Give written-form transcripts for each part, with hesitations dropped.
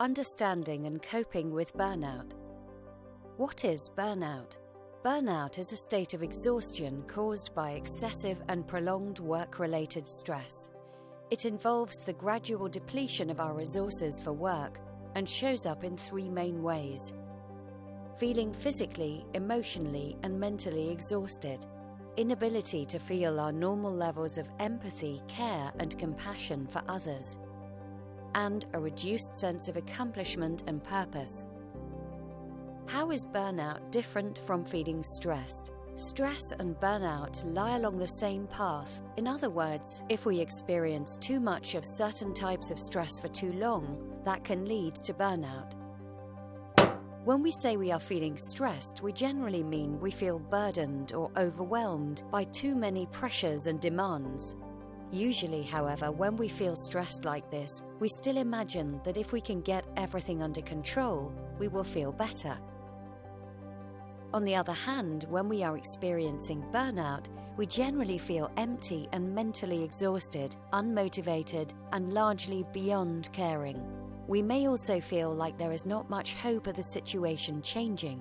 understanding and coping with burnout. What is burnout? Burnout is a state of exhaustion caused by excessive and prolonged work-related stress. It involves the gradual depletion of our resources for work and shows up in three main ways: feeling physically, emotionally, and mentally exhausted, inability to feel our normal levels of empathy, care, and compassion for others, and a reduced sense of accomplishment and purpose. How is burnout different from feeling stressed? Stress and burnout lie along the same path. In other words, if we experience too much of certain types of stress for too long, that can lead to burnout. When we say we are feeling stressed, we generally mean we feel burdened or overwhelmed by too many pressures and demands. Usually, however, when we feel stressed like this, we still imagine that if we can get everything under control, we will feel better. On the other hand, when we are experiencing burnout, we generally feel empty and mentally exhausted, unmotivated, and largely beyond caring. We may also feel like there is not much hope of the situation changing.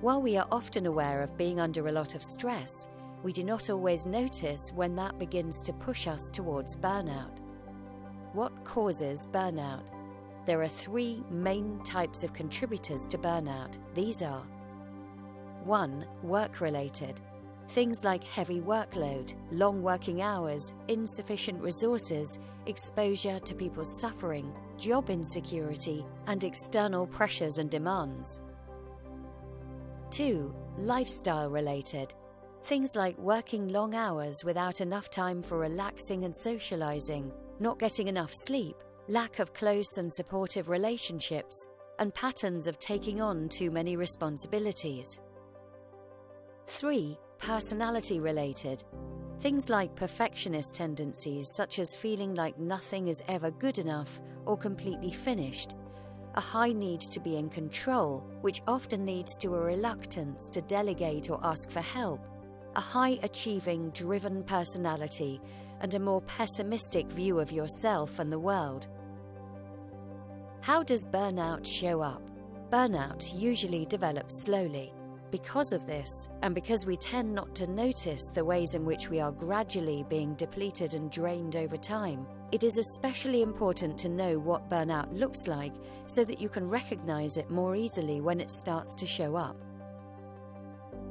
While we are often aware of being under a lot of stress, we do not always notice when that begins to push us towards burnout. What causes burnout? There are three main types of contributors to burnout. These are: 1. Work-related. Things like heavy workload, long working hours, insufficient resources, exposure to people's suffering, job insecurity, and external pressures and demands. 2. Lifestyle-related. Things like working long hours without enough time for relaxing and socializing, not getting enough sleep, lack of close and supportive relationships, and patterns of taking on too many responsibilities. 3. Personality-related. Things like perfectionist tendencies, such as feeling like nothing is ever good enough or completely finished, a high need to be in control, which often leads to a reluctance to delegate or ask for help, a high-achieving, driven personality, and a more pessimistic view of yourself and the world. How does burnout show up? Burnout usually develops slowly. Because of this, and because we tend not to notice the ways in which we are gradually being depleted and drained over time, it is especially important to know what burnout looks like so that you can recognize it more easily when it starts to show up.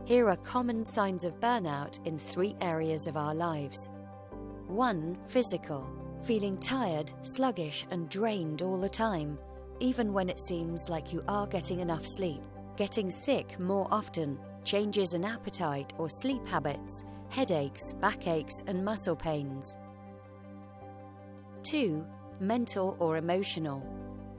Here are common signs of burnout in three areas of our lives. 1. Physical. Feeling tired, sluggish, and drained all the time, even when it seems like you are getting enough sleep. Getting sick more often, changes in appetite or sleep habits, headaches, backaches, and muscle pains. 2. Mental or emotional.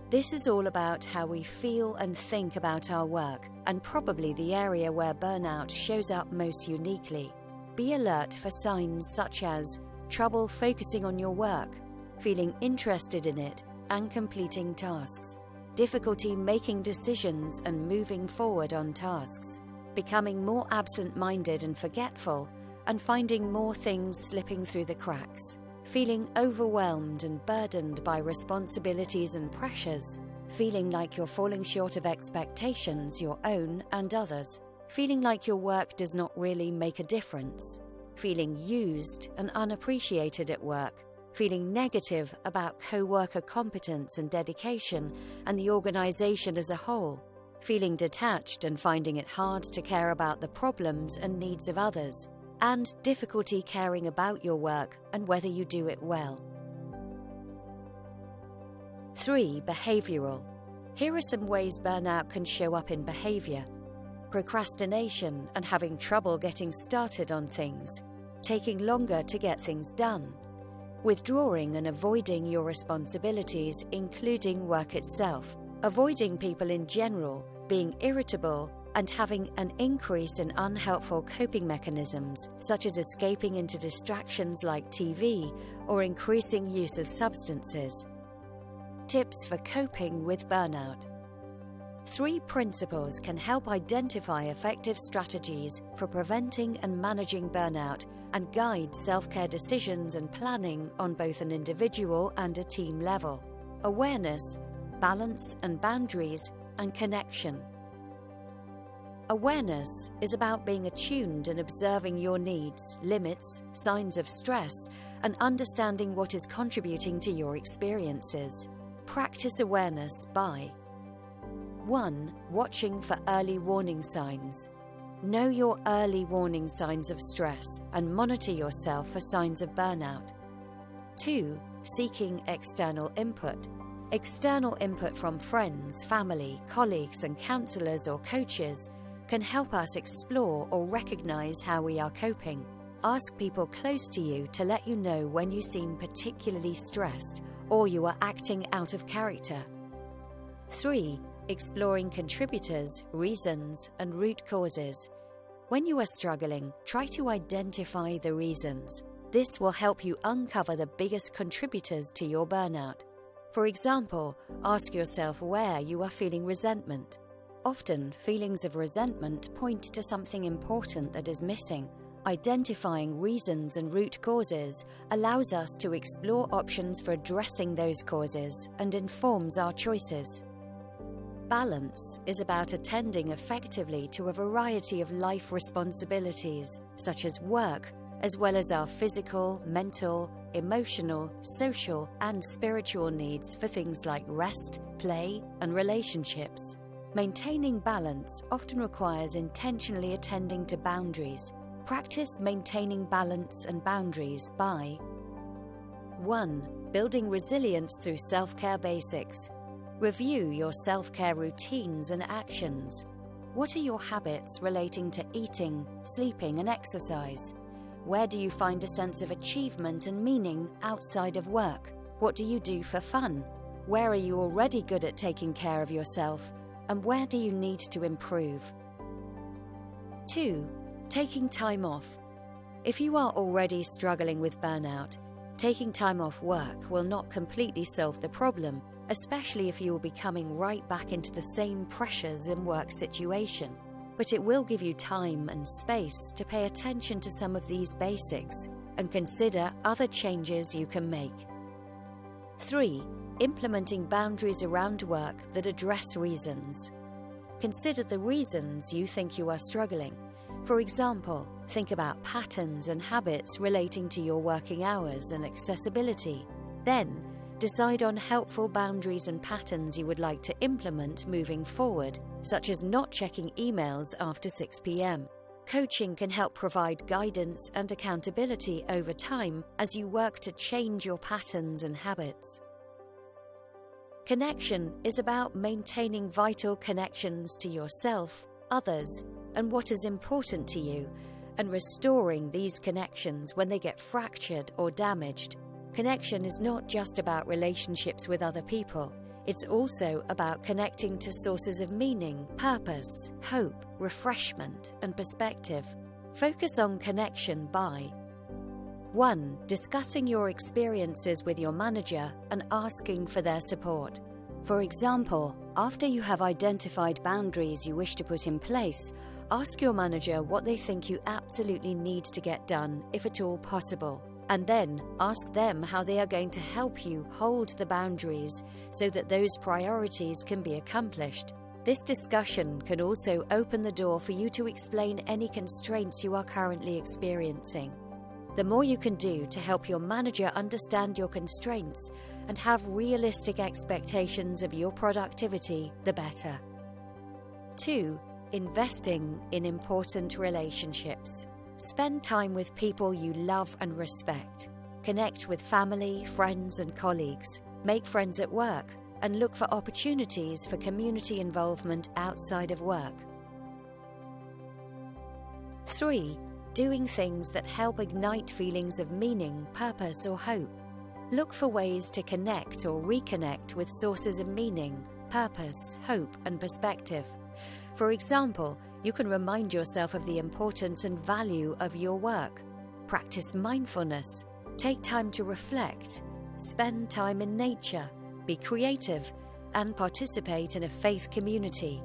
This is all about how we feel and think about our work, and probably the area where burnout shows up most uniquely. Be alert for signs such as trouble focusing on your work, feeling interested in it, and completing tasks. Difficulty making decisions and moving forward on tasks, becoming more absent-minded and forgetful, and finding more things slipping through the cracks, feeling overwhelmed and burdened by responsibilities and pressures, feeling like you're falling short of expectations, your own and others, feeling like your work does not really make a difference, feeling used and unappreciated at work, feeling negative about co-worker competence and dedication and the organization as a whole, feeling detached and finding it hard to care about the problems and needs of others, and difficulty caring about your work and whether you do it well. 3. Behavioral. Here are some ways burnout can show up in behavior. Procrastination and having trouble getting started on things, taking longer to get things done, withdrawing and avoiding your responsibilities, including work itself, avoiding people in general, being irritable, and having an increase in unhelpful coping mechanisms, such as escaping into distractions like TV or increasing use of substances. Tips for coping with burnout. 3 principles can help identify effective strategies for preventing and managing burnout and guide self-care decisions and planning on both an individual and a team level. Awareness. balance and boundaries, and connection. Awareness is about being attuned and observing your needs, limits, signs of stress, and understanding what is contributing to your experiences. Practice awareness by 1. Watching for early warning signs. Know your early warning signs of stress and monitor yourself for signs of burnout. 2. Seeking external input. External input from friends, family, colleagues, and counselors or coaches can help us explore or recognize how we are coping. Ask people close to you to let you know when you seem particularly stressed or you are acting out of character. 3. Exploring contributors, reasons, and root causes. When you are struggling, try to identify the reasons. This will help you uncover the biggest contributors to your burnout. For example, ask yourself where you are feeling resentment. Often, feelings of resentment point to something important that is missing. Identifying reasons and root causes allows us to explore options for addressing those causes and informs our choices. Balance is about attending effectively to a variety of life responsibilities, such as work, as well as our physical, mental, emotional, social, and spiritual needs for things like rest, play, and relationships. Maintaining balance often requires intentionally attending to boundaries. Practice maintaining balance and boundaries by 1. Building resilience through self-care basics. Review your self-care routines and actions. What are your habits relating to eating, sleeping, and exercise? Where do you find a sense of achievement and meaning outside of work? What do you do for fun? Where are you already good at taking care of yourself? And where do you need to improve? 2. Taking time off. If you are already struggling with burnout, taking time off work will not completely solve the problem, especially if you will be coming right back into the same pressures in work situation. But it will give you time and space to pay attention to some of these basics and consider other changes you can make. 3. Implementing boundaries around work that address reasons. Consider the reasons you think you are struggling. For example, think about patterns and habits relating to your working hours and accessibility. Then, decide on helpful boundaries and patterns you would like to implement moving forward, such as not checking emails after 6 p.m. Coaching can help provide guidance and accountability over time as you work to change your patterns and habits. Connection is about maintaining vital connections to yourself, others, and what is important to you, and restoring these connections when they get fractured or damaged. Connection is not just about relationships with other people. It's also about connecting to sources of meaning, purpose, hope, refreshment, and perspective. Focus on connection by 1. Discussing your experiences with your manager and asking for their support. For example, after you have identified boundaries you wish to put in place, ask your manager what they think you absolutely need to get done, if at all possible. And then ask them how they are going to help you hold the boundaries so that those priorities can be accomplished. This discussion can also open the door for you to explain any constraints you are currently experiencing. The more you can do to help your manager understand your constraints and have realistic expectations of your productivity, the better. 2. Investing in important relationships. Spend time with people you love and respect. Connect with family, friends, and colleagues. Make friends at work and look for opportunities for community involvement outside of work. 3. Doing things that help ignite feelings of meaning, purpose, or hope. Look for ways to connect or reconnect with sources of meaning, purpose, hope, and perspective. For example, you can remind yourself of the importance and value of your work. Practice mindfulness. Take time to reflect. Spend time in nature. Be creative. And participate in a faith community.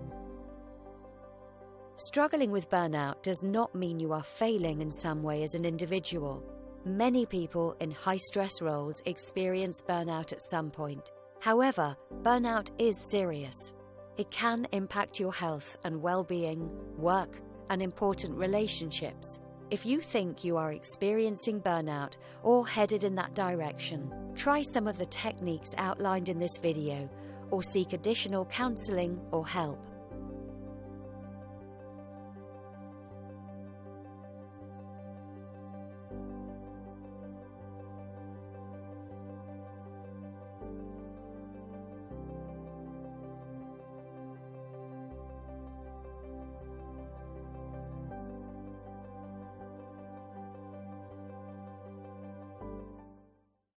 Struggling with burnout does not mean you are failing in some way as an individual. Many people in high-stress roles experience burnout at some point. However, burnout is serious. It can impact your health and well-being, work, and important relationships. If you think you are experiencing burnout or headed in that direction, try some of the techniques outlined in this video or seek additional counseling or help.